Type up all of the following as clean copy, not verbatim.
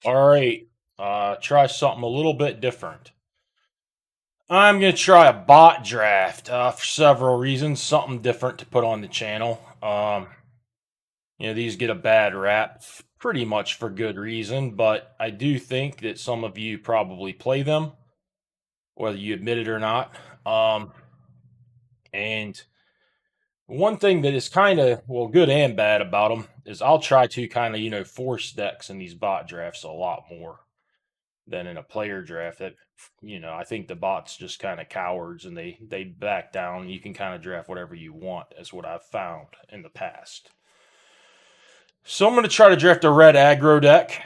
All right, try something a little bit different. I'm gonna try a bot draft for several reasons. Something different to put on the channel. These get a bad rap, pretty much for good reason, but I do think that some of you probably play them, whether you admit it or not. And one thing that is kind of, well, good and bad about them is I'll try to kind of, force decks in these bot drafts a lot more than in a player draft. That, I think the bots just kind of cowards and they back down. You can kind of draft whatever you want, is what I've found in the past. So I'm going to try to draft a red aggro deck.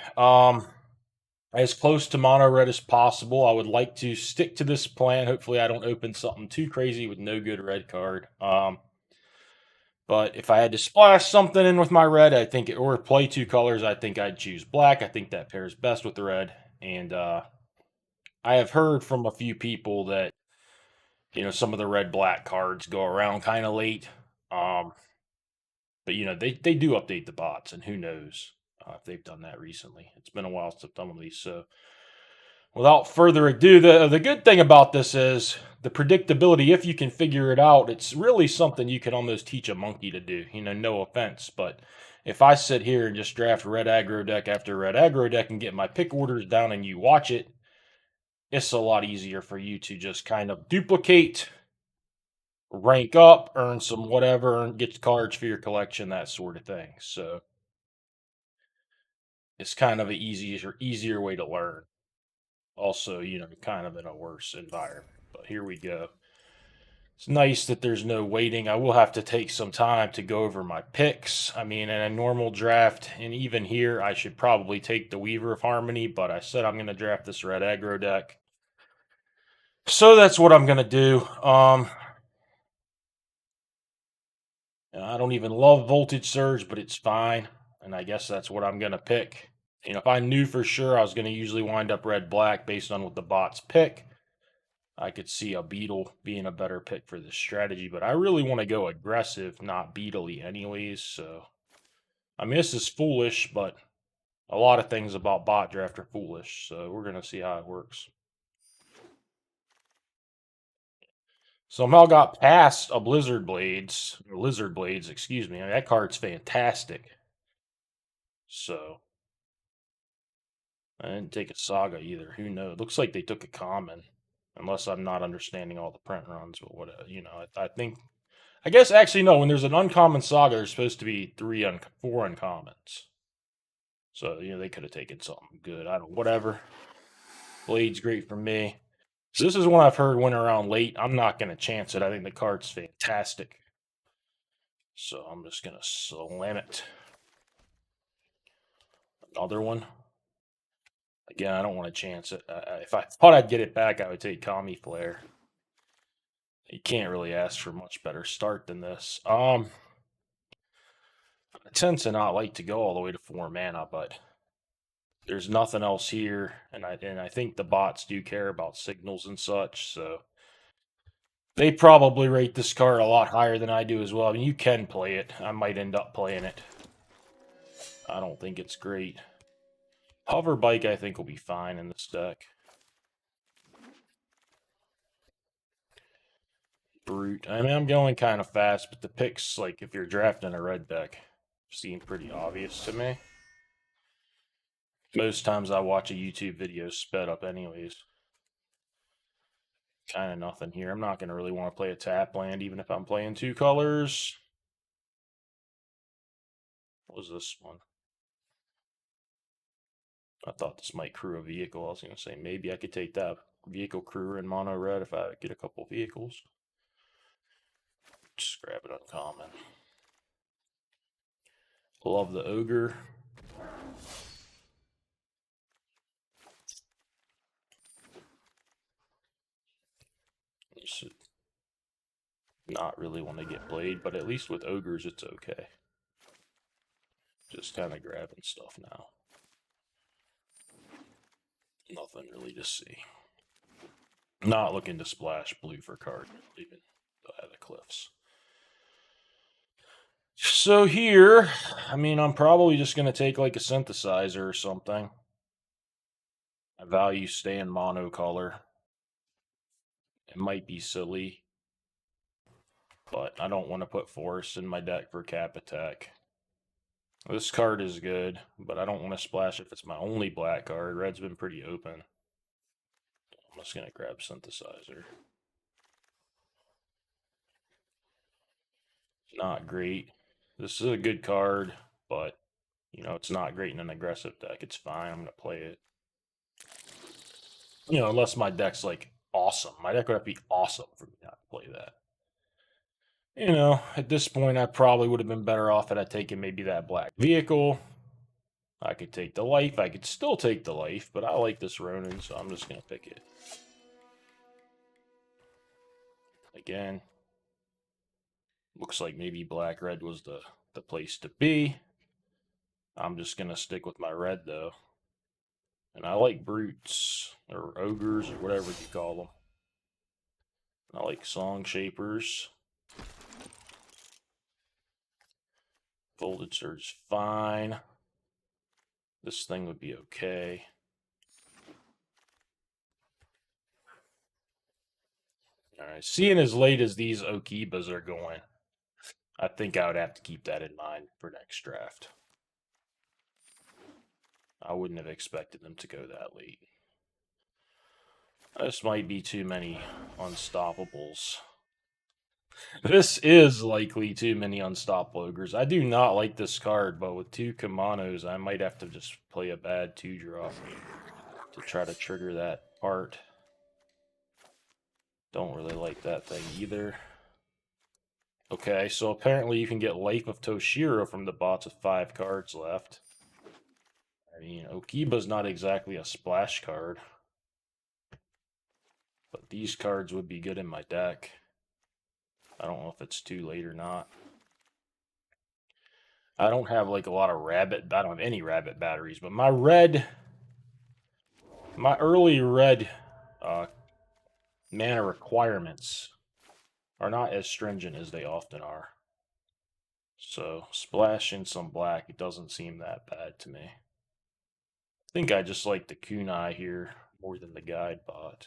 As close to mono red as possible. I would like to stick to this plan. Hopefully, I don't open something too crazy with no good red card. But if I had to splash something in with my red, I think, or play two colors, I think I'd choose black. I think that pairs best with the red. And I have heard from a few people that some of the red black cards go around kind of late. But they do update the bots, and who knows if they've done that recently. It's been a while since I've done one of these, so without further ado, the good thing about this is the predictability. If you can figure it out, it's really something you can almost teach a monkey to do. No offense, but if I sit here and just draft red aggro deck after red aggro deck and get my pick orders down and you watch it, it's a lot easier for you to just kind of duplicate, rank up, earn some whatever, and get cards for your collection, that sort of thing. So it's kind of an easier way to learn. Also, kind of in a worse environment. But here we go. It's nice that there's no waiting. I will have to take some time to go over my picks. I mean, in a normal draft, and even here, I should probably take the Weaver of Harmony, but I said I'm going to draft this red aggro deck. So that's what I'm going to do. I don't even love Voltage Surge, but it's fine. And I guess that's what I'm going to pick. If I knew for sure I was going to usually wind up red-black based on what the bots pick, I could see a Beetle being a better pick for this strategy, but I really want to go aggressive, not Beetle-y anyways, so... I mean, this is foolish, but a lot of things about bot draft are foolish, so we're going to see how it works. Somehow got past a Lizard Blades, excuse me. I mean, that card's fantastic. So, I didn't take a Saga either. Who knows? Looks like they took a common, unless I'm not understanding all the print runs. But what, I think. I guess actually no. When there's an uncommon Saga, there's supposed to be four uncommons. So they could have taken something good. I don't. Whatever. Blade's great for me. So this is one I've heard went around late. I'm not gonna chance it. I think the card's fantastic. So I'm just gonna slam it. Another one. Again, I don't want to chance it. If I thought I'd get it back, I would take Kami Flare. You can't really ask for much better start than this. I tend to not like to go all the way to 4 mana, but there's nothing else here, and I think the bots do care about signals and such, so they probably rate this card a lot higher than I do as well. I mean, you can play it. I might end up playing it. I don't think it's great. Hover Bike, I think, will be fine in this deck. Brute. I mean, I'm going kind of fast, but the picks, like, if you're drafting a red deck, seem pretty obvious to me. Most times I watch a YouTube video sped up anyways. Kind of nothing here. I'm not going to really want to play a tap land, even if I'm playing 2 colors. What was this one? I thought this might crew a vehicle. I was going to say maybe I could take that vehicle crew in mono red if I get a couple vehicles. Just grab it uncommon. Love the ogre. Should not really want to get blade, but at least with ogres it's okay. Just kind of grabbing stuff now. Nothing really to see. Not looking to splash blue for card, leaving the cliffs. So here, I mean, I'm probably just going to take like a synthesizer or something. I value staying monocolor. It might be silly, but I don't want to put forest in my deck for cap attack. This card is good, but I don't want to splash if it's my only black card. Red's been pretty open. I'm just going to grab Synthesizer. Not great. This is a good card, but, you know, it's not great in an aggressive deck. It's fine. I'm going to play it. You know, unless my deck's, like, awesome. My deck would have to be awesome for me not to play that. You know, at this point, I probably would have been better off had I taken maybe that black vehicle. I could take the life. I could still take the life, but I like this Ronin, so I'm just going to pick it. Again, looks like maybe black-red was the place to be. I'm just going to stick with my red, though. And I like brutes, or ogres, or whatever you call them. I like song shapers. Voltage surge fine. This thing would be okay. Alright, seeing as late as these Okibas are going, I think I would have to keep that in mind for next draft. I wouldn't have expected them to go that late. This might be too many unstoppables. This is likely too many unstoppable ogres. I do not like this card, but with 2 Kamanos, I might have to just play a bad 2-drop to try to trigger that part. Don't really like that thing either. Okay, so apparently you can get Life of Toshiro from the bots with 5 cards left. I mean, Okiba's not exactly a splash card. But these cards would be good in my deck. I don't know if it's too late or not. I don't have like a lot of rabbit. I don't have any rabbit batteries, but my early red mana requirements are not as stringent as they often are. So splashing some black, it doesn't seem that bad to me. I think I just like the kunai here more than the guide bot.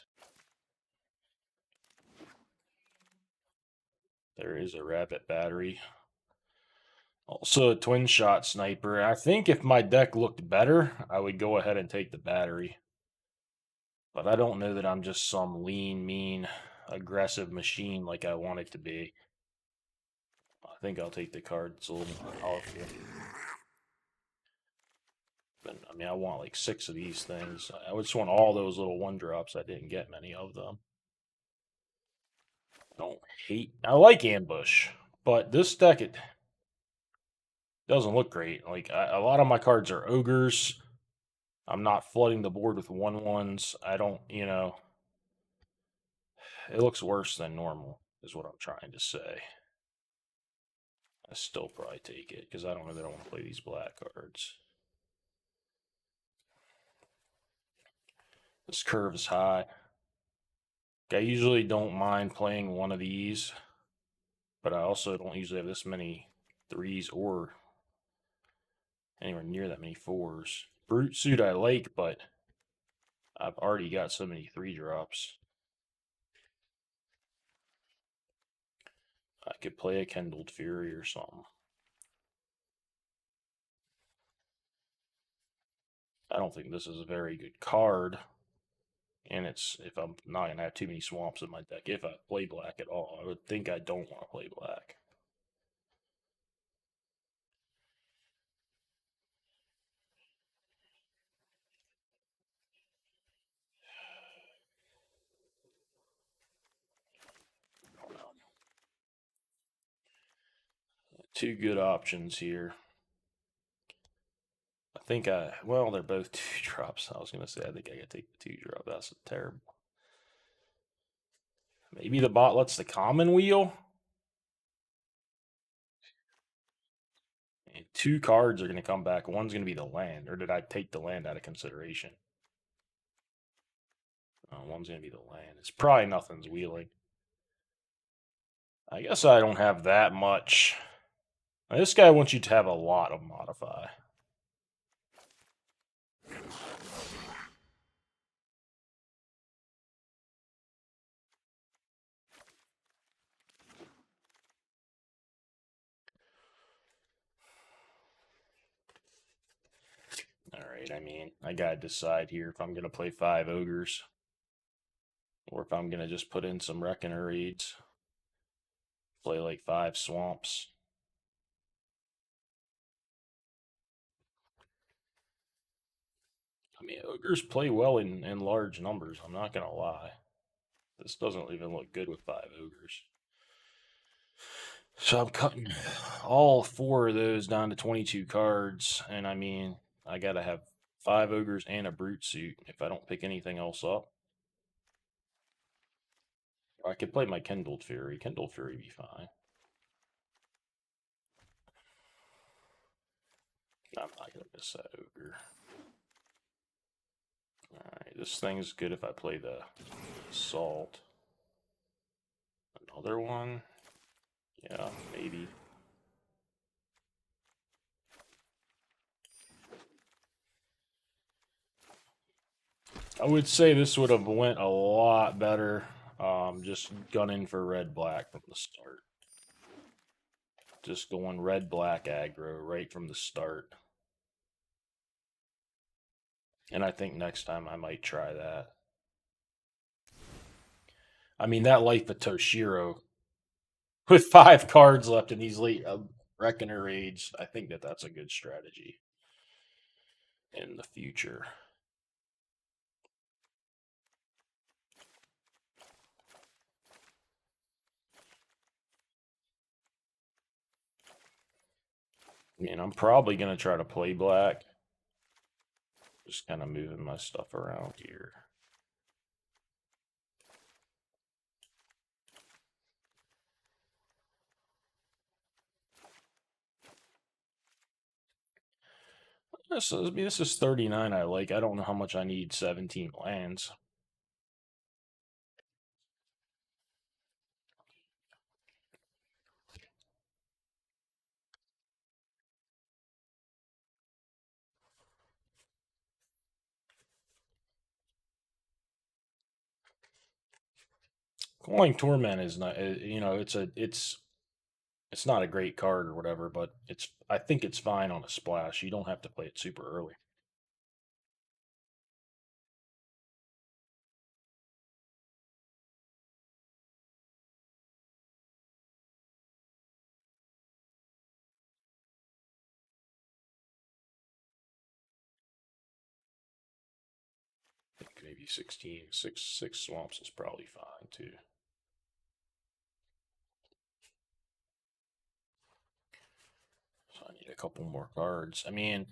There is a rabbit battery. Also a twin shot sniper. I think if my deck looked better, I would go ahead and take the battery. But I don't know that I'm just some lean, mean, aggressive machine like I want it to be. I think I'll take the card that's a little more powerful. But, I mean, I want like 6 of these things. I just want all those little 1-drops. I didn't get many of them. I like ambush, but this deck, it doesn't look great. Like, a lot of my cards are ogres. I'm not flooding the board with 1/1s. I don't, you know, it looks worse than normal, is what I'm trying to say. I still probably take it, because I don't know that I want to play these black cards. This curve is high. I usually don't mind playing one of these, but I also don't usually have this many 3s or anywhere near that many 4s. Brute Suit I like, but I've already got so many 3-drops. I could play a Kindled Fury or something. I don't think this is a very good card. And it's, if I'm not going to have too many swamps in my deck, if I play black at all, I would think I don't want to play black. Two good options here. I think well, they're both 2-drops. I was going to say, I think I could take the 2-drop. That's terrible. Maybe the bot lets the common wheel? And 2 cards are going to come back. One's going to be the land. Or did I take the land out of consideration? One's going to be the land. It's probably nothing's wheeling. I guess I don't have that much. Now, this guy wants you to have a lot of modify. right. I mean, I gotta decide here if I'm gonna play 5 ogres or if I'm gonna just put in some Reckoner Raids, play like 5 swamps. I mean, ogres play well in large numbers. I'm not gonna lie. This doesn't even look good with 5 ogres. So I'm cutting all 4 of those down to 22 cards, and I mean, I gotta have 5 ogres and a brute suit if I don't pick anything else up. I could play my Kindled Fury. Kindled Fury be fine. I'm not gonna miss that ogre. Alright, this thing's good if I play the Assault. Another one? Yeah, maybe. I would say this would have went a lot better. Just gunning for red-black from the start. Just going red-black aggro right from the start. And I think next time I might try that. I mean, that Life of Toshiro with 5 cards left in these late Reckoner Raids, I think that's a good strategy in the future. I mean, I'm probably going to try to play black. Just kind of moving my stuff around here. This is 39 I like. I don't know how much I need 17 lands. Calling Torment is not, you know, it's not a great card or whatever, but I think it's fine on a splash. You don't have to play it super early. I think maybe 16, six swamps is probably fine too. So I need a couple more cards. I mean,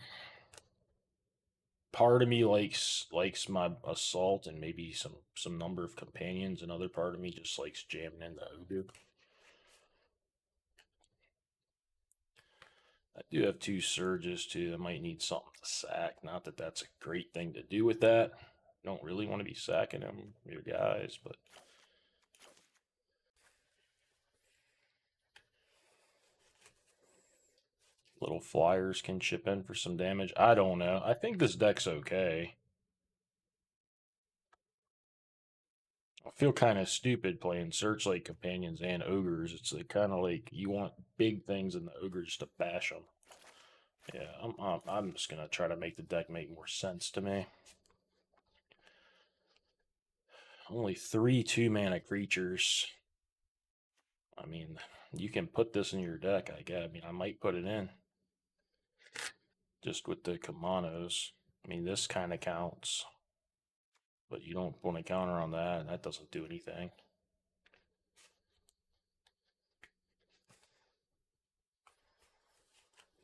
part of me likes my assault and maybe some number of companions. Another part of me just likes jamming in the ogre. I do have 2 surges too. I might need something to sack. Not that that's a great thing to do with that. Don't really want to be sacking them, your guys, but little flyers can chip in for some damage. I don't know. I think this deck's okay. I feel kind of stupid playing Searchlight Companions and Ogres. It's like kind of like you want big things and the Ogres to bash them. Yeah, I'm just gonna try to make the deck make more sense to me. Only 3 2-mana creatures. I mean, you can put this in your deck, I guess. I mean, I might put it in. Just with the Kamanos. I mean, this kind of counts. But you don't want to counter on that, and that doesn't do anything.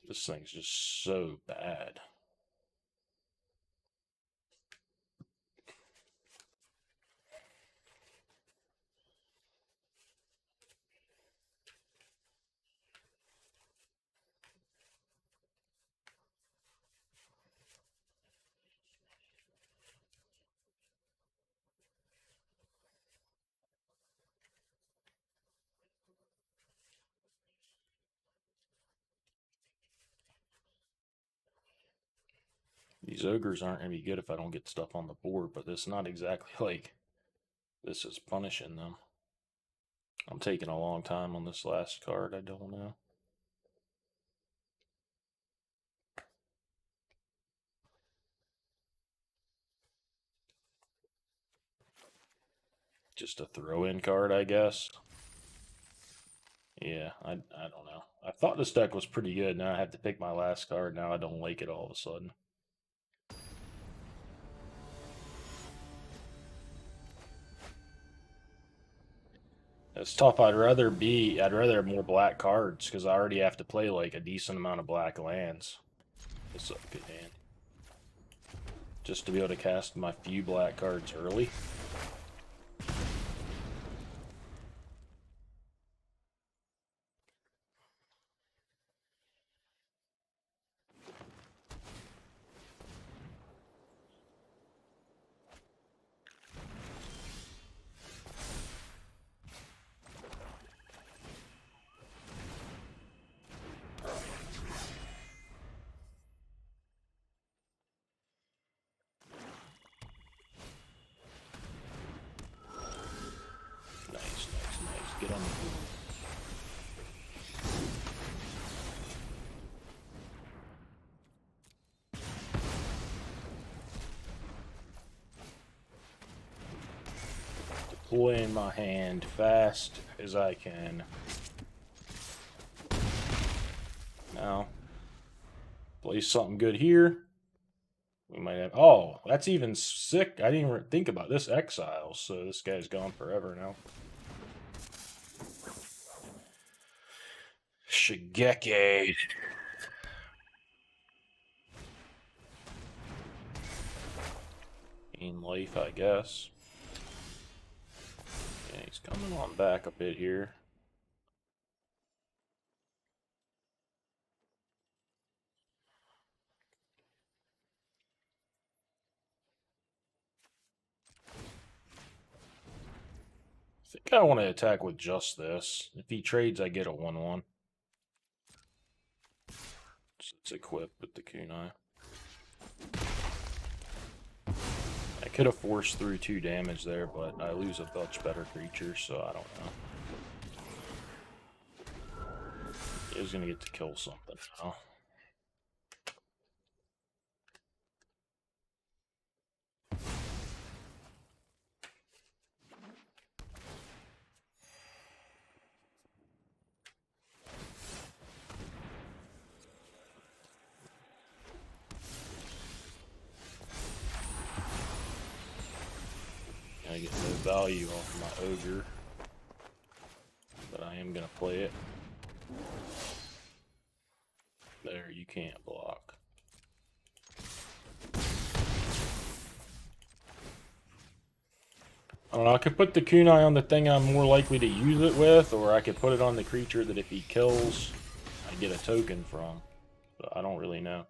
This thing's just so bad. These ogres aren't going to be good if I don't get stuff on the board, but it's not exactly like this is punishing them. I'm taking a long time on this last card. I don't know. Just a throw-in card, I guess. Yeah, I don't know. I thought this deck was pretty good. Now I have to pick my last card. Now I don't like it all of a sudden. It's tough. I'd rather have more black cards because I already have to play like a decent amount of black lands. It's a good hand. Just to be able to cast my few black cards early. Nice. Get on the board. Deploying my hand fast as I can. Now, play something good here. We might have. Oh, that's even sick. I didn't even think about this exile. So this guy's gone forever now. Shigeki. In life, I guess. Yeah, he's coming on back a bit here. I think I want to attack with just this. If he trades, I get a 1/1. So it's equipped with the kunai. I could have forced through 2 damage there, but I lose a much better creature, so I don't know. He's gonna get to kill something now. I get no value off my ogre, but I am gonna play it. There, you can't block. I don't know, I could put the kunai on the thing I'm more likely to use it with, or I could put it on the creature that if he kills, I get a token from. But I don't really know.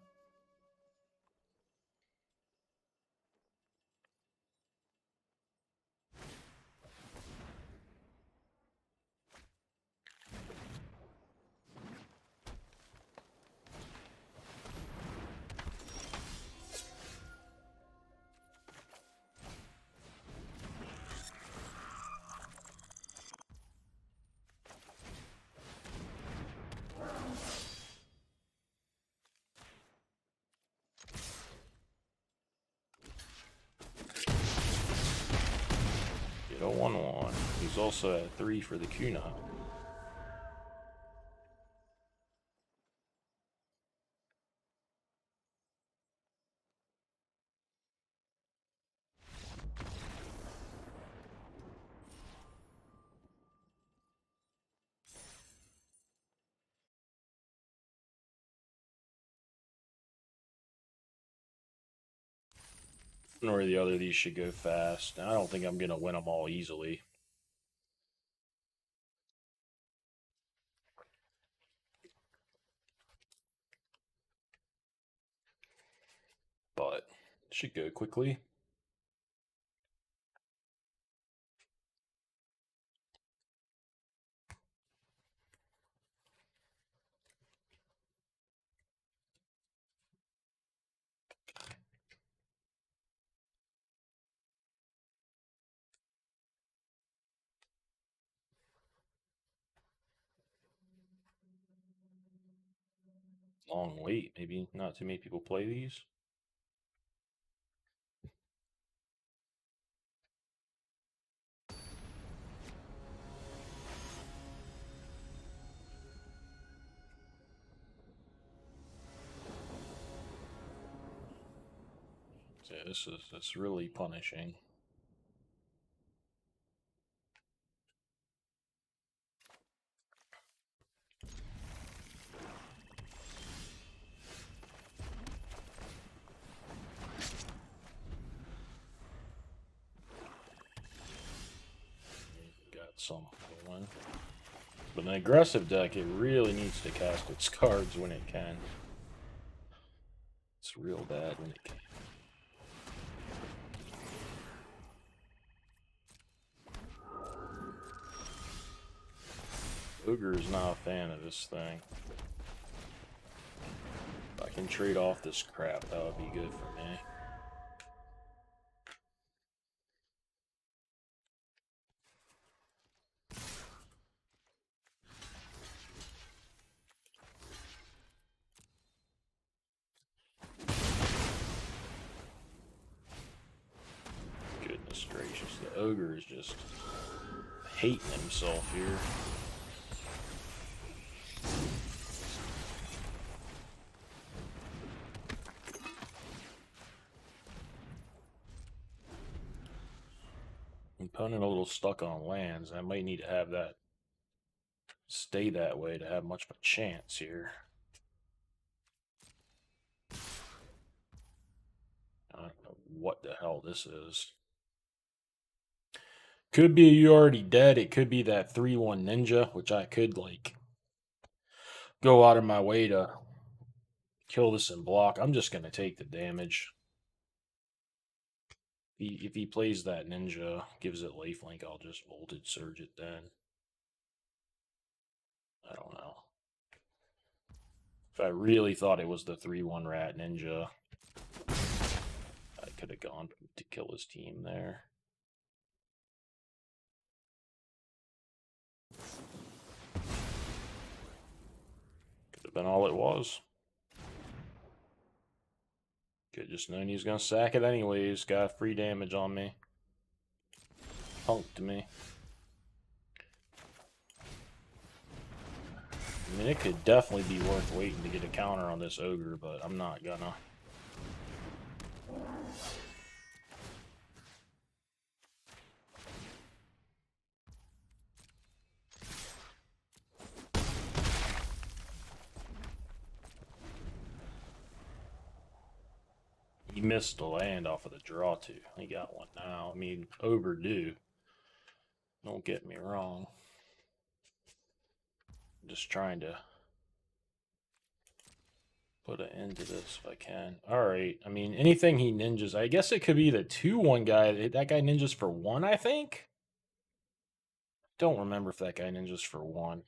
Get a 1/1. He's also at 3 for the kunai. One or the other of these should go fast. I don't think I'm going to win them all easily. But it should go quickly. Long wait. Maybe not too many people play these. Yeah, it's really punishing. Got some going. But an aggressive deck, it really needs to cast its cards when it can. It's real bad when it can. Ogre is not a fan of this thing. If I can trade off this crap, that would be good for me. Goodness gracious, the ogre is just hating himself here. Opponent a little stuck on lands. I might need to have that stay that way to have much of a chance here. I don't know what the hell this is. Could be you already dead. It could be that 3/1 ninja, which I could like go out of my way to kill this and block. I'm just gonna take the damage. If he plays that ninja, gives it lifelink, I'll just voltage surge it then. I don't know. If I really thought it was the 3/1 rat ninja, I could have gone to kill his team there. Could have been all it was. Could just known he was gonna sack it anyways. Got free damage on me. Punked me. I mean, it could definitely be worth waiting to get a counter on this ogre, but I'm not gonna. He missed the land off of the draw too. He got one now. I mean, overdue. Don't get me wrong. I'm just trying to put an end to this if I can. Alright, I mean, anything he ninjas, I guess it could be the 2/1 guy. That guy ninjas for 1, I think? Don't remember if that guy ninjas for 1.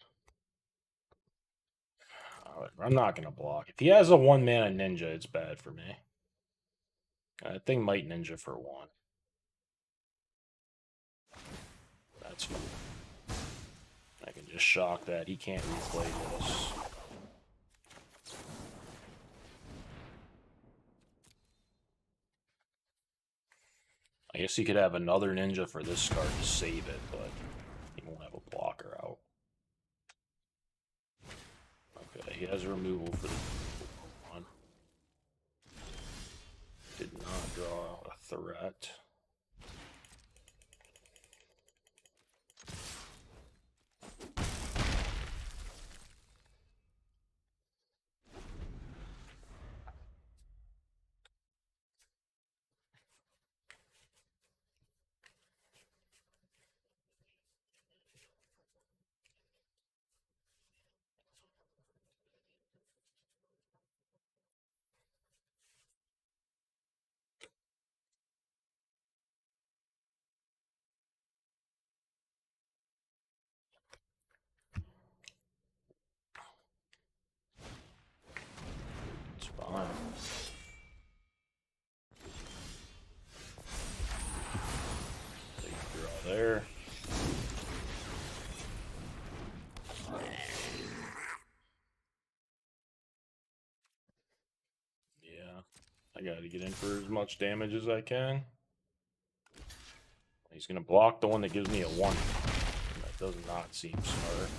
I'm not going to block. If he has a 1-mana ninja, it's bad for me. That thing might ninja for 1. That's fine. I can just shock that. He can't replay this. I guess he could have another ninja for this card to save it, but he won't have a blocker out. Okay, he has a removal for the one. Did not draw a threat. It's fine. Take a draw there. Yeah, I gotta get in for as much damage as I can. He's gonna block the one that gives me a 1. That does not seem smart.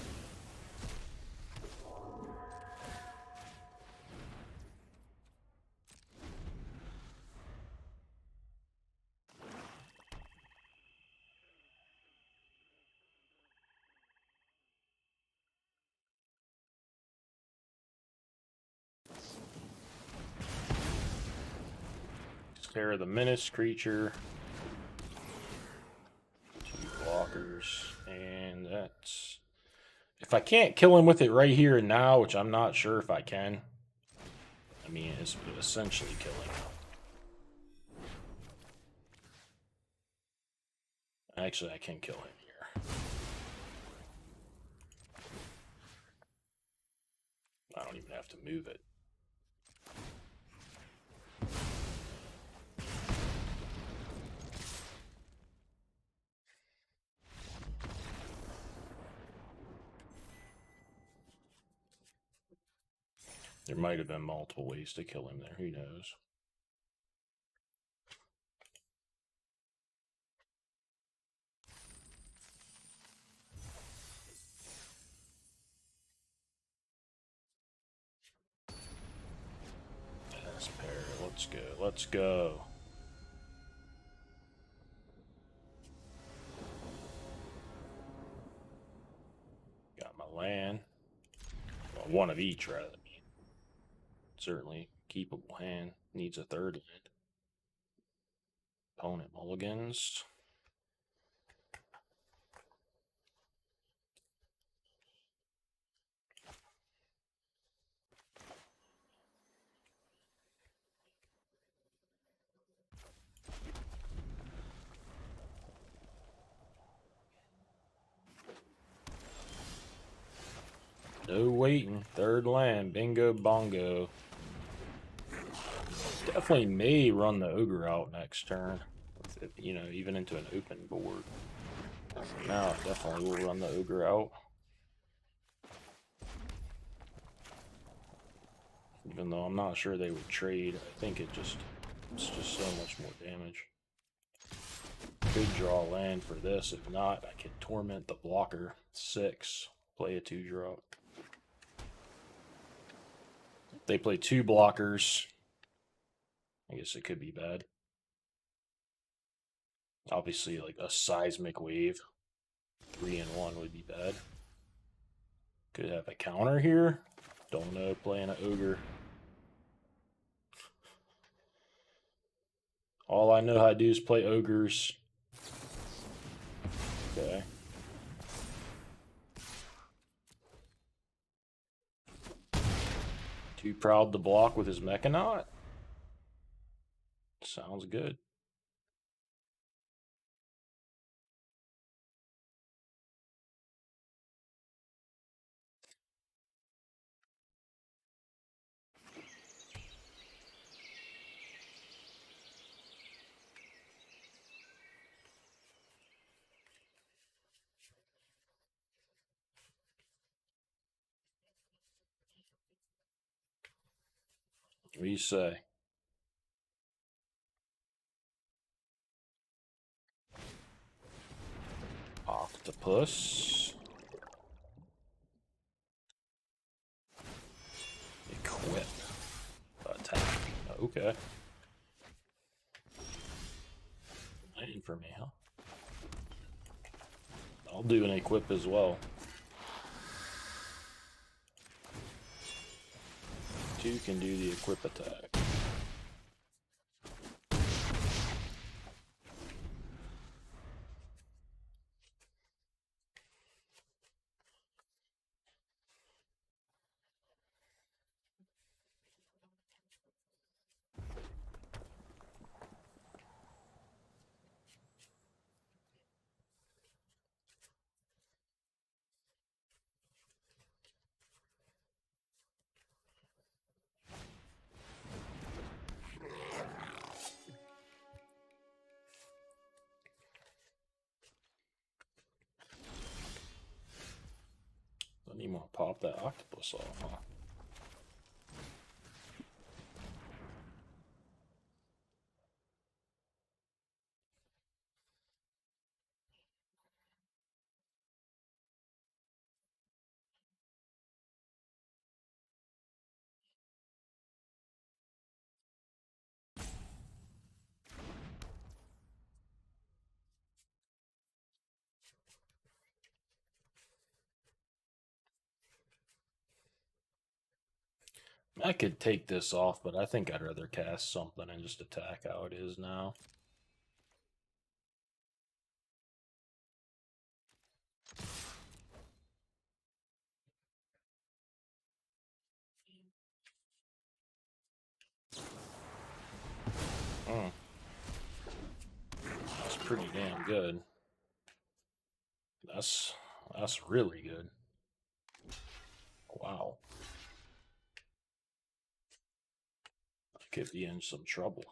Terror the Menace creature. 2 blockers. And that's... If I can't kill him with it right here and now, which I'm not sure if I can. I mean, it's essentially killing him. Actually, I can kill him here. I don't even have to move it. There might have been multiple ways to kill him there. Who knows? Yes, pair. Let's go. Let's go. Got my land. Well, one of each, rather. Certainly keepable hand. Needs a third land. Opponent mulligans. No waiting. Third land. Bingo bongo. Definitely may run the ogre out next turn. If, you know, even into an open board. Now definitely will run the ogre out. Even though I'm not sure they would trade, I think it's just so much more damage. Could draw land for this. If not, I could torment the blocker. 6. Play a 2-drop. If they play 2 blockers, I guess it could be bad. Obviously, like a seismic wave. 3-1 would be bad. Could have a counter here. Don't know, playing an ogre. All I know how to do is play ogres. Okay. Too proud to block with his Mechanaut? Sounds good. What do you say? Octopus. Equip. Attack. Okay. Waiting for me, huh? I'll do an equip as well. 2 can do the equip attack. Don't even want to pop that octopus off, huh? I could take this off, but I think I'd rather cast something and just attack how it is now. That's pretty damn good. That's really good. Wow. I could be in some trouble.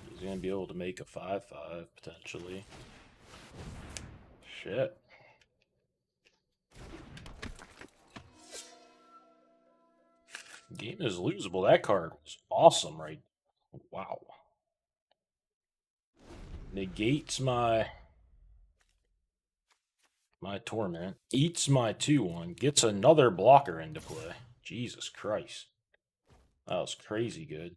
He's gonna be able to make a 5/5 potentially. Shit. Game is losable. That card was awesome, right? Wow. Negates my torment. Eats my 2/1. Gets another blocker into play. Jesus Christ. That was crazy good.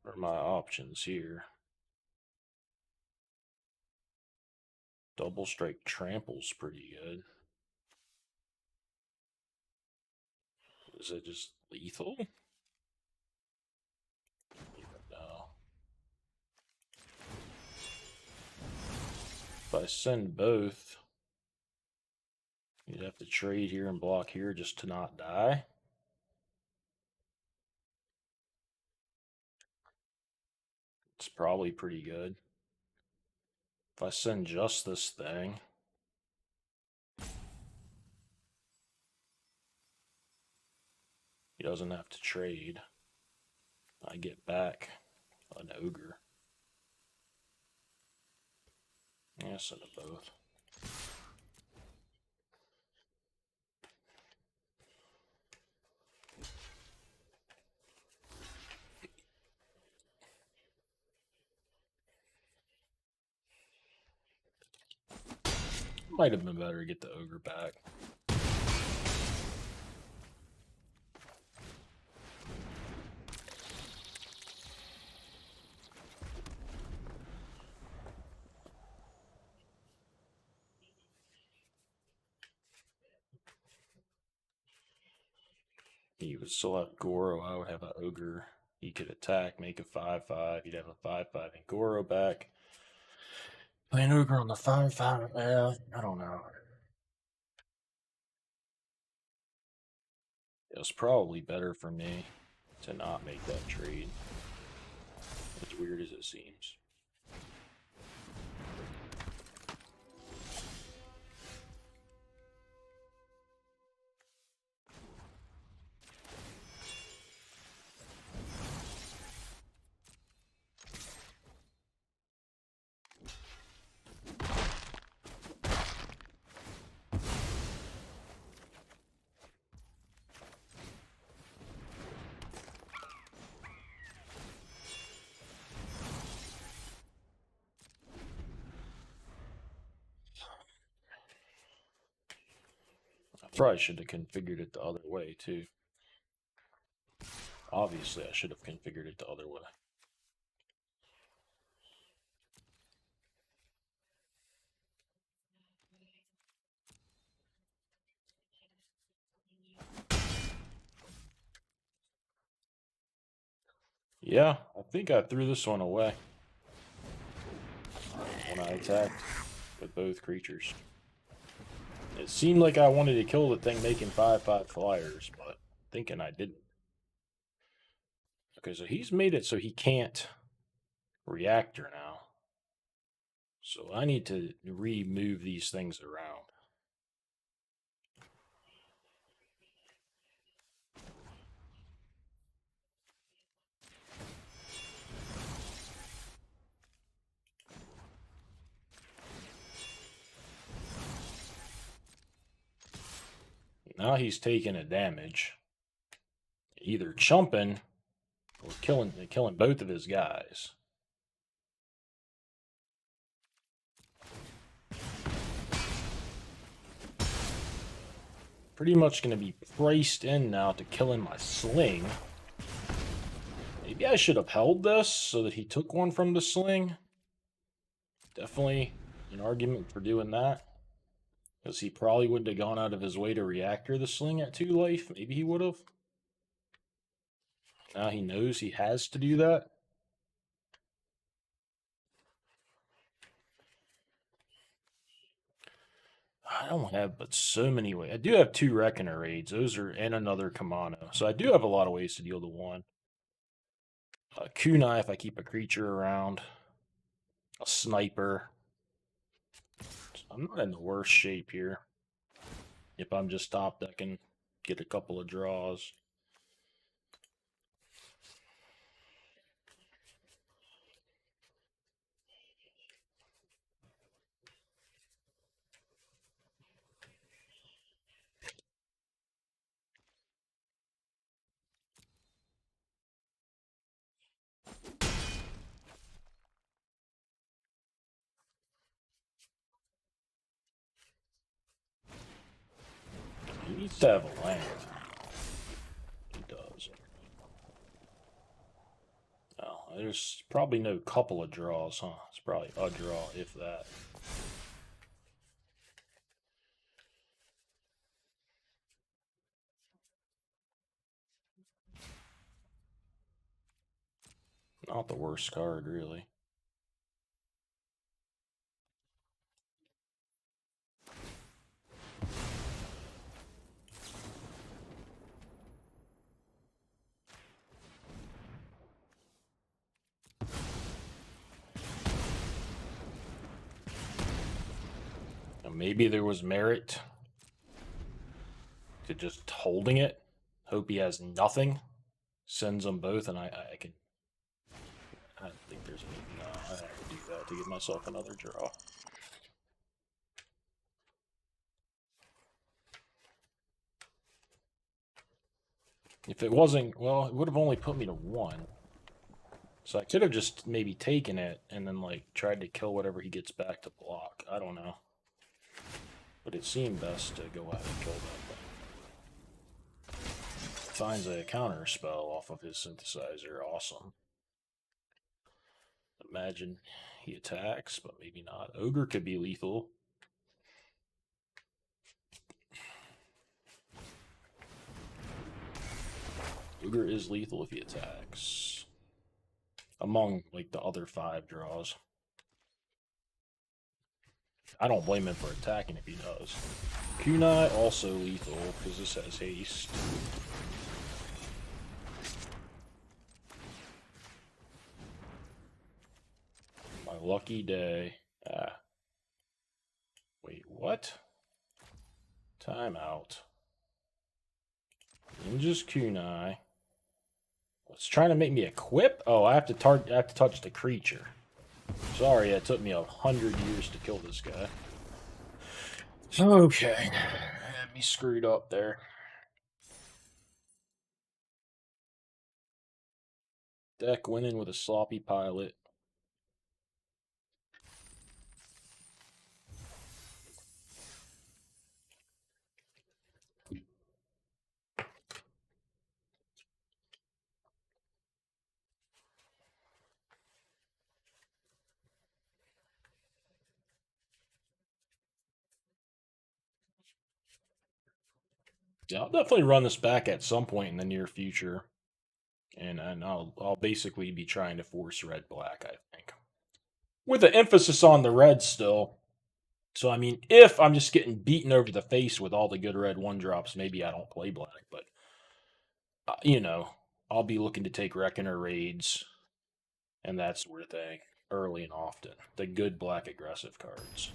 What are my options here? Double Strike Trample's pretty good. Is it just lethal? No. If I send both, you'd have to trade here and block here just to not die. It's probably pretty good. If I send just this thing, he doesn't have to trade. I get back an ogre. Yeah, send them both. Might have been better to get the ogre back. He would still have Goro. I would have an ogre. He could attack, make a 5/5. He'd have a 5/5 and Goro back. Play an ogre on the 5/5. I don't know. It was probably better for me to not make that trade. As weird as it seems. I probably should have configured it the other way too. Obviously, I should have configured it the other way. Yeah, I think I threw this one away when I attacked with both creatures. It seemed like I wanted to kill the thing making 5/5 flyers, but thinking I didn't. Okay, so he's made it so he can't reactor now. So I need to remove these things around. Now he's taking a damage. Either chumping or killing both of his guys. Pretty much going to be priced in now to killing my sling. Maybe I should have held this so that he took one from the sling. Definitely an argument for doing that. Because he probably wouldn't have gone out of his way to reactor the sling at 2 life. Maybe he would have. Now he knows he has to do that. I don't have but so many ways. I do have 2 Reckoner raids. Those are and another Kamano. So I do have a lot of ways to deal to 1. Kunai if I keep a creature around. A sniper. I'm not in the worst shape here. If I'm just top decking, get a couple of draws. He needs to have a land. He does. Oh, there's probably no couple of draws, huh? It's probably a draw, if that. Not the worst card, really. Maybe there was merit to just holding it. Hope he has nothing. Sends them both, and I can. I don't think there's any. No, I have to do that to give myself another draw. If it wasn't, well, it would have only put me to 1. So I could have just maybe taken it and then like tried to kill whatever he gets back to block. I don't know. But it seemed best to go ahead and kill that thing. Finds a counter spell off of his synthesizer. Awesome. Imagine he attacks, but maybe not. Ogre could be lethal. Ogre is lethal if he attacks. Among like the other 5 draws. I don't blame him for attacking if he does. Kunai also lethal because this has haste. My lucky day. Wait, what? Timeout. Ninja's Kunai. It's trying to make me equip? Oh, I have to touch the creature. Sorry, it took me 100 years to kill this guy. Okay. Had me screwed up there. Deck winning with a sloppy pilot. Yeah, I'll definitely run this back at some point in the near future. And I'll basically be trying to force red black, I think. With an emphasis on the red still. So I mean, if I'm just getting beaten over the face with all the good red 1-drops, maybe I don't play black, but you know, I'll be looking to take Reckoner raids and that sort of thing early and often. The good black aggressive cards.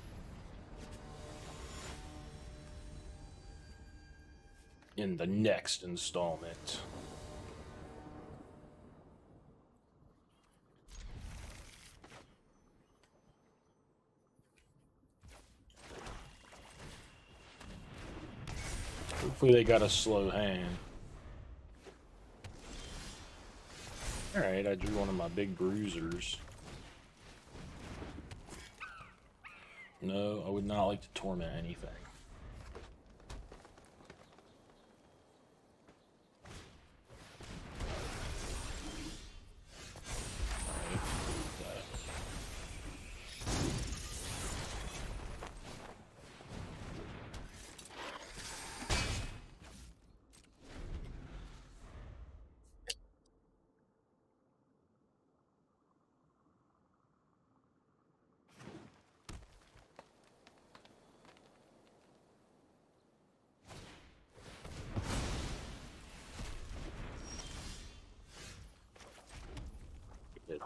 In the next installment. Hopefully they got a slow hand. Alright, I drew one of my big bruisers. No, I would not like to torment anything.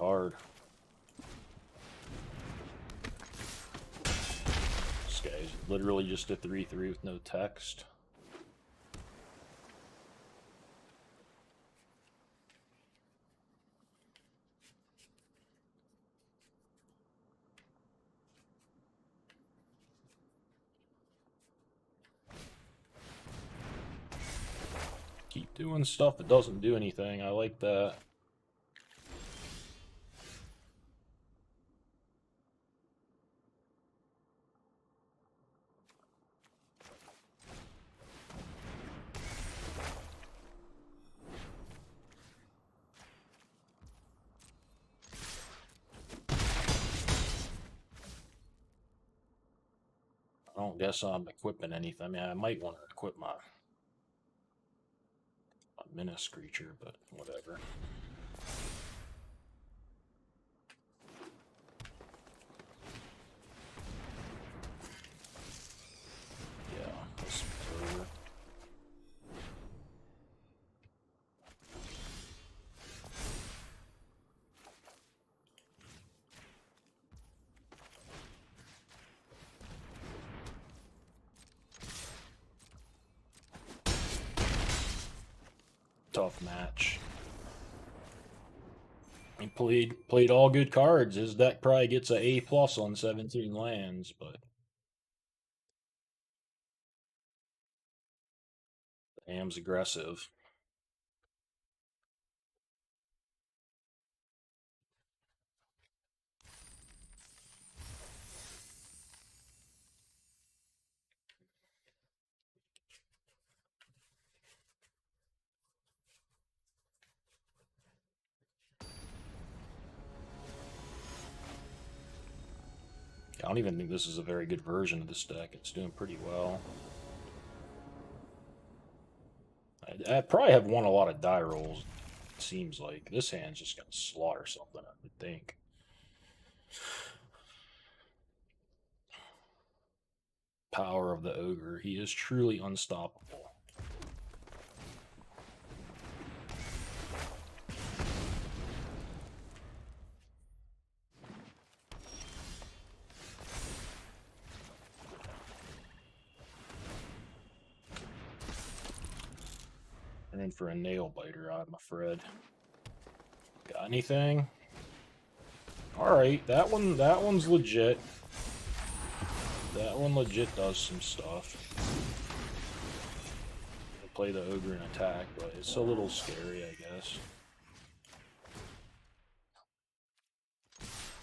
card. This guy's literally just a 3/3 with no text. Keep doing stuff that doesn't do anything. I like that. I don't guess I'm equipping anything. I mean, I might want to equip my menace creature, but whatever. Yeah, this is over. Tough match. He played all good cards. His deck probably gets an A+ on 17 lands, but Am's aggressive. I don't even think this is a very good version of this deck. It's doing pretty well. I probably have won a lot of die rolls. It seems like this hand's just gonna slaughter something, I would think. Power of the Ogre. He is truly unstoppable. And in for a nail biter, I'm afraid. Got anything? Alright, that one's legit. That one legit does some stuff. Play the Ogre and attack, but it's a little scary, I guess.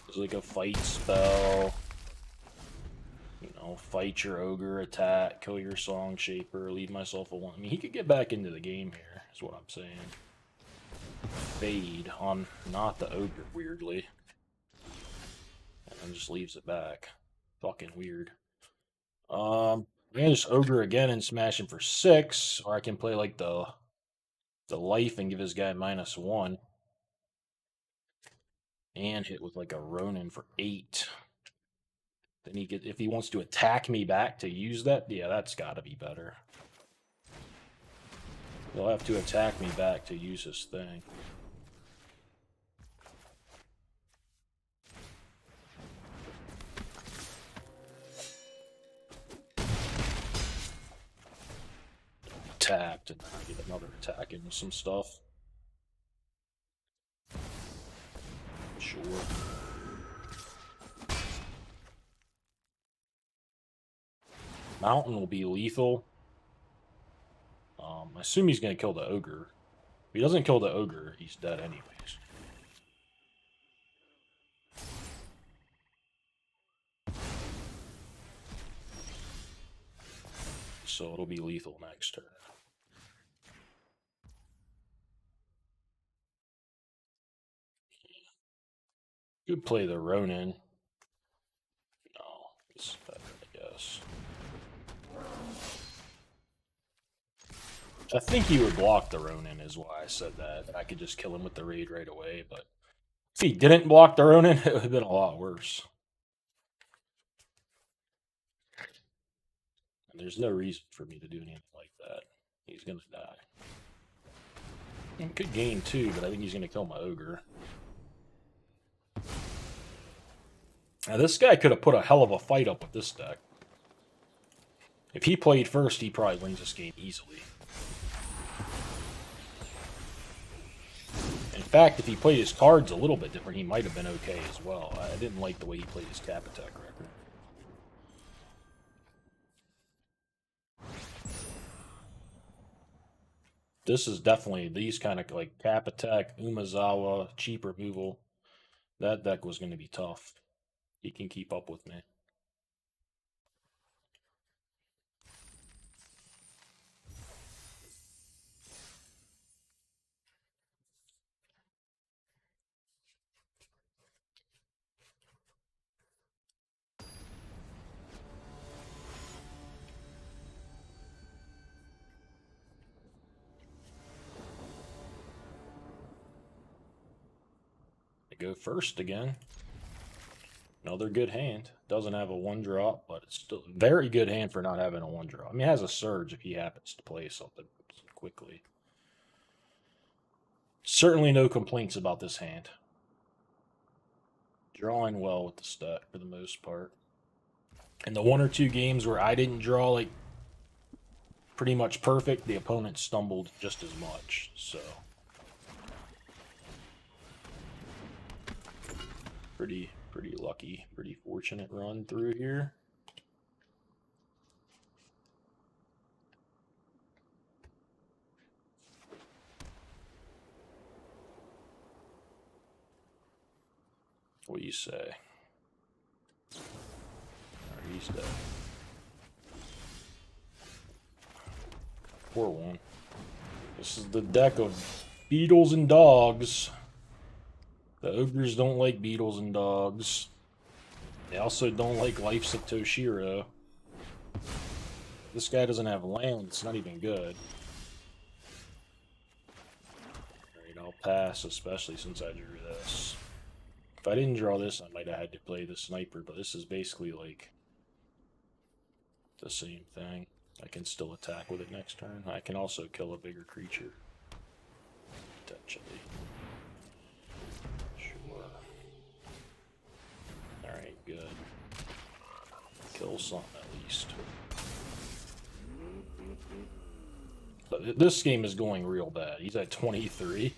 It's like a fight spell. You know, fight your Ogre, attack, kill your Song Shaper, leave myself a 1. I mean, he could get back into the game here, is what I'm saying. Fade on not the Ogre, weirdly. And then just leaves it back. Fucking weird. I can just Ogre again and smash him for 6, or I can play like the life and give this guy -1. And hit with like a Ronin for 8. Then he get if he wants to attack me back to use that, yeah, that's gotta be better. He'll have to attack me back to use his thing. Attacked, and then I get another attack into some stuff. Sure. Mountain will be lethal. I assume he's going to kill the Ogre. If he doesn't kill the Ogre, he's dead anyways. So it'll be lethal next turn. Could play the Ronin. No, it's better, I guess. I think he would block the Ronin, is why I said that. I could just kill him with the raid right away, but if he didn't block the Ronin, it would have been a lot worse. And there's no reason for me to do anything like that. He's gonna die. He could gain 2, but I think he's gonna kill my Ogre. Now, this guy could have put a hell of a fight up with this deck. If he played first, he probably wins this game easily. In fact, if he played his cards a little bit different, he might have been okay as well. I didn't like the way he played his cap attack record. This is definitely these kind of like cap attack, Umezawa, cheap removal. That deck was going to be tough. He can keep up with me. I go first again. Another good hand. Doesn't have a 1-drop, but it's still a very good hand for not having a 1-drop. I mean, it has a surge if he happens to play something quickly. Certainly no complaints about this hand. Drawing well with the stack for the most part. In the 1 or 2 games where I didn't draw like pretty much perfect, the opponent stumbled just as much. So pretty lucky, pretty fortunate run through here. What do you say? Alright, he's dead. Poor one. This is the deck of beetles and dogs. The ogres don't like beetles and dogs. They also don't like Lives of Toshiro. This guy doesn't have land, it's not even good. Alright, I'll pass, especially since I drew this. If I didn't draw this, I might have had to play the sniper, but this is basically like the same thing. I can still attack with it next turn. I can also kill a bigger creature. Potentially. Sure. Alright, good. Kill something at least. But this game is going real bad. He's at 23.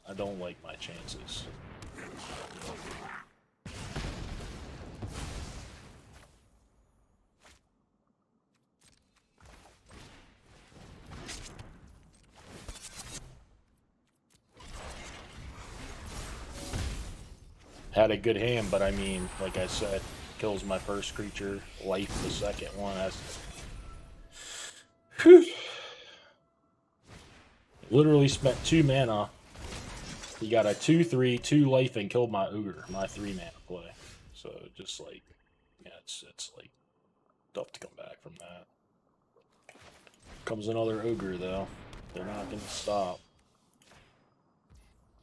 I don't like my chances. Had a good hand, but I mean, like I said, kills my first creature, life the second one. Literally spent 2 mana. He got a 2/3, 2 life, and killed my ogre, my 3 mana play. So just like, yeah, it's like tough to come back from that. Comes another ogre though. They're not gonna stop.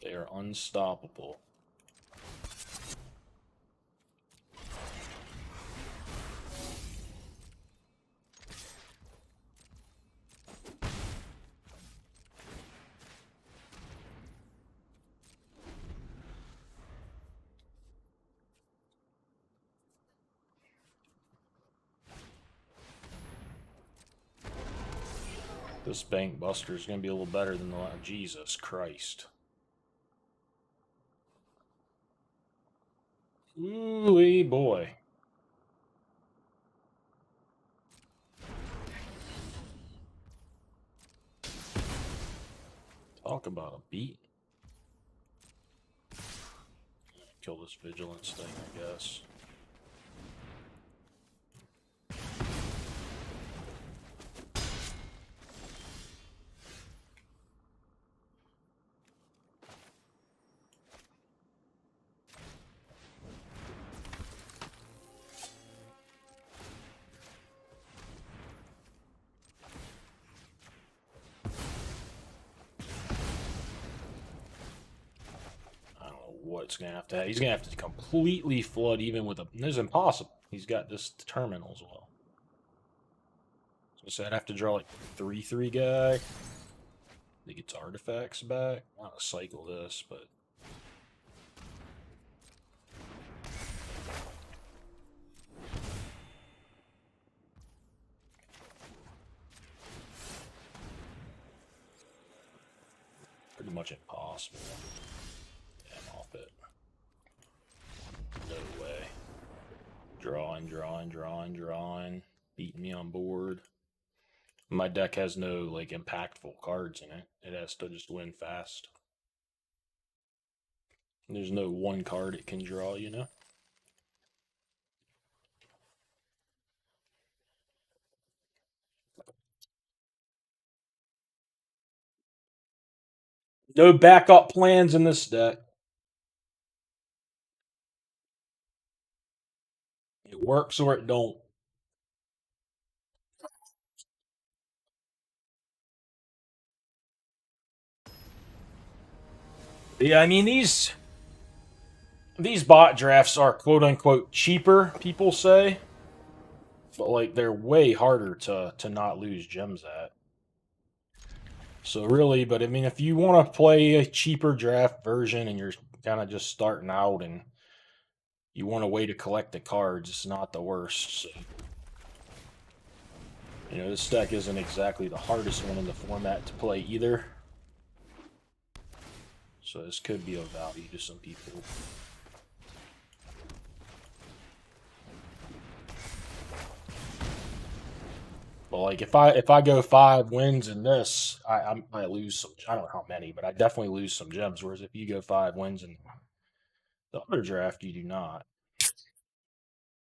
They are unstoppable. This bank buster is going to be a little better than the last. Jesus Christ. Ooh, boy. Talk about a beat. Kill this vigilance thing, I guess. What's gonna have to? He's gonna have to completely flood even with a. This is impossible. He's got this terminal as well. So I'd have to draw like 3/3 guy. He gets artifacts back. I want to cycle this, but much impossible. Yeah, I'm off it. No way. Drawing. Beating me on board. My deck has no, like, impactful cards in it. It has to just win fast. There's no one card it can draw, you know? No backup plans in this deck. It works or it don't. Yeah, I mean these bot drafts are quote unquote cheaper, people say. But like they're way harder to not lose gems at. So really, but I mean if you want to play a cheaper draft version and you're kind of just starting out and you want a way to collect the cards, it's not the worst. So, you know, this deck isn't exactly the hardest one in the format to play either. So this could be of value to some people. But like if I go 5 wins in this, I lose some. I don't know how many, but I definitely lose some gems. Whereas if you go 5 wins in the other draft, you do not.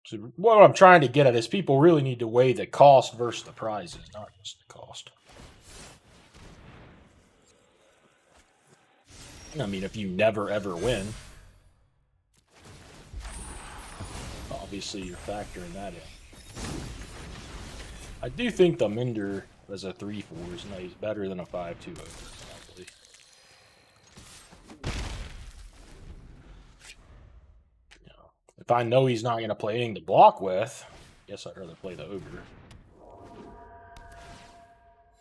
So what I'm trying to get at is people really need to weigh the cost versus the prizes, not just the cost. I mean, if you never ever win, obviously you're factoring that in. I do think the Minder as a 3/4 is nice, better than a 5/2 over, probably. You know, if I know he's not going to play anything to block with, I guess I'd rather play the Ogre.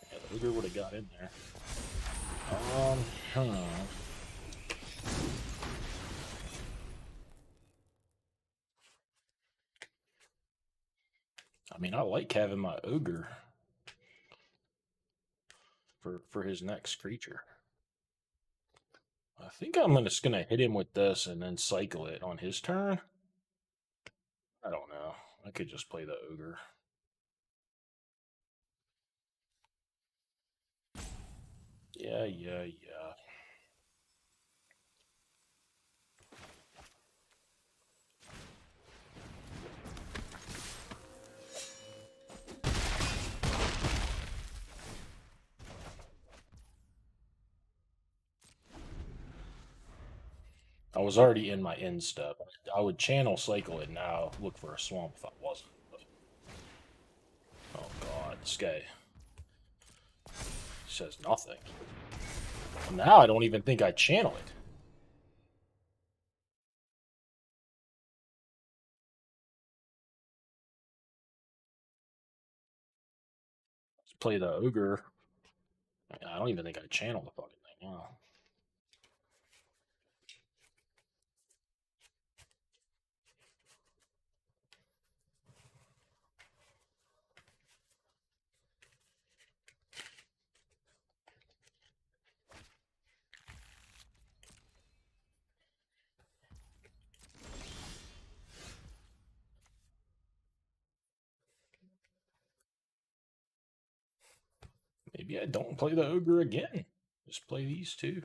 Yeah, the Ogre would have got in there. Huh. I mean, I like having my Ogre for his next creature. I think I'm just gonna hit him with this and then cycle it on his turn. I don't know. I could just play the Ogre. Yeah. I was already in my end step. I would channel cycle it now, look for a swamp if I wasn't. But... Oh god, this guy says nothing. Well, now I don't even think I channel it. Let's play the Ogre. I don't even think I channel the fucking thing now. Maybe I don't play the Ogre again. Just play these two.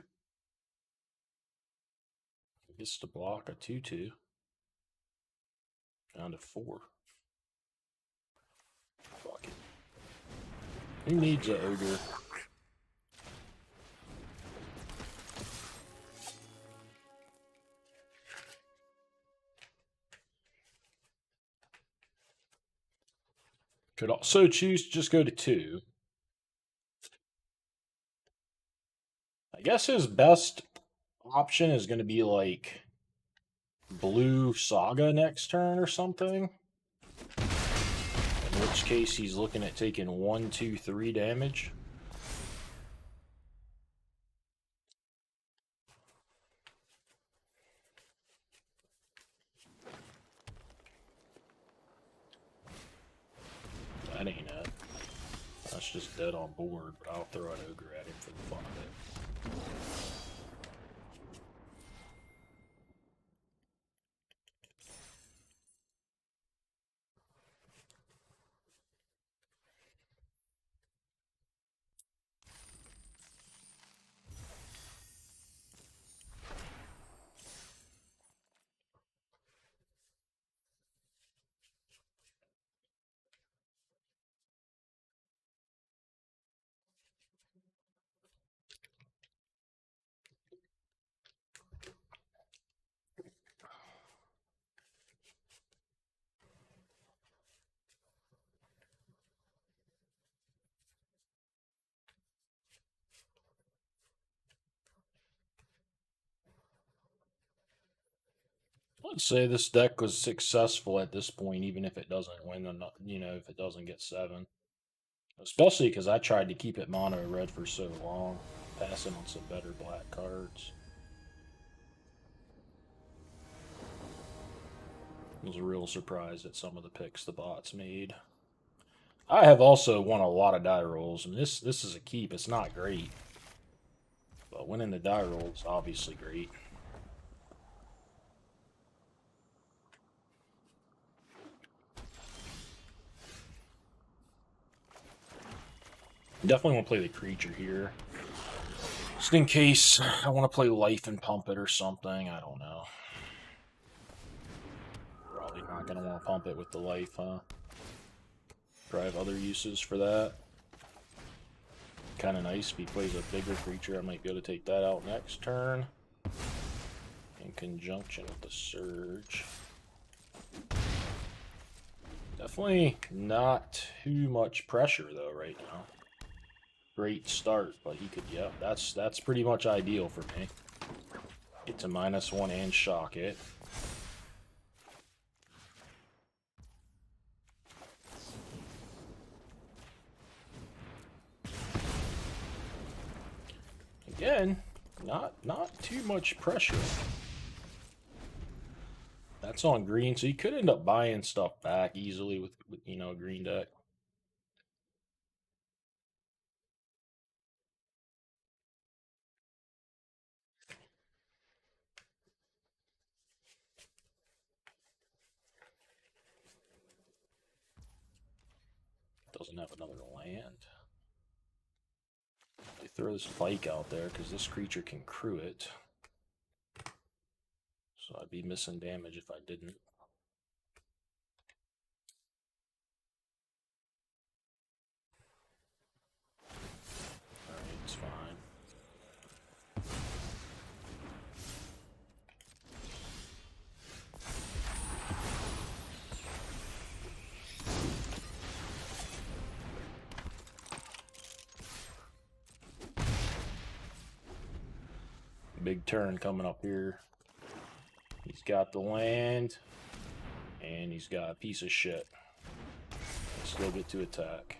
Gets to block a 2/2. Down to 4. Fuck it. Who needs an Ogre? Could also choose to just go to 2. I guess his best option is going to be like Blue Saga next turn or something. In which case he's looking at taking 1, 2, 3 damage. That ain't it. That's just dead on board, but I'll throw an Ogre at him for the fun of it. Let's say this deck was successful at this point, even if it doesn't win, if it doesn't get 7. Especially because I tried to keep it mono red for so long, passing on some better black cards. I was a real surprise at some of the picks the bots made. I have also won a lot of die rolls, and this is a keep. It's not great, but winning the die roll is obviously great. Definitely want to play the creature here. Just in case I want to play life and pump it or something. I don't know. Probably not going to want to pump it with the life, huh? Probably have other uses for that. Kind of nice if he plays a bigger creature. I might be able to take that out next turn. In conjunction with the Surge. Definitely not too much pressure though right now. Great start, but he could, yeah, that's pretty much ideal for me. Get to -1 and shock it. Again, not too much pressure. That's on green, so you could end up buying stuff back easily with a green deck. Doesn't have another land. They throw this Pike out there because this creature can crew it. So I'd be missing damage if I didn't. Alright, it's fine. Big turn coming up here. He's got the land, and he's got a piece of shit. Still get to attack.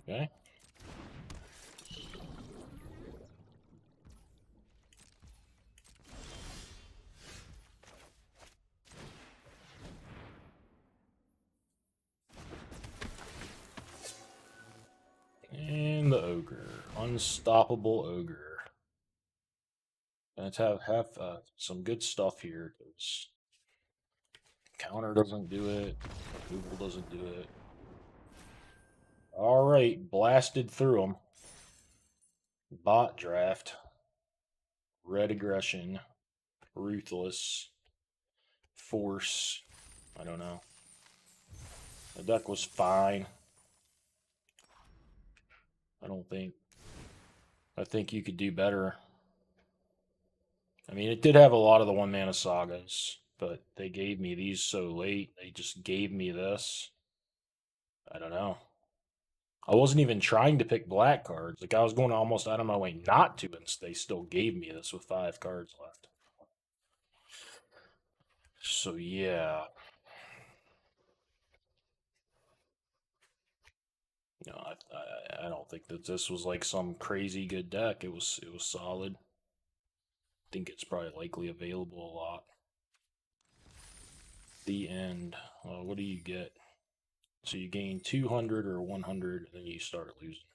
Okay. And the Ogre. Unstoppable Ogre. Let's have some good stuff here. Counter doesn't do it. Google doesn't do it. Alright, blasted through them. Bot draft. Red aggression. Ruthless. Force. I don't know. The deck was fine. I think you could do better. I mean, it did have a lot of the 1-mana sagas, but they gave me these so late. They just gave me this. I don't know. I wasn't even trying to pick black cards. Like, I was going almost out of my way not to, and they still gave me this with 5 cards left. So, yeah. No, I don't think that this was like some crazy good deck. It was solid. I think it's probably likely available a lot. The end. What do you get? So you gain 200 or 100, and then you start losing.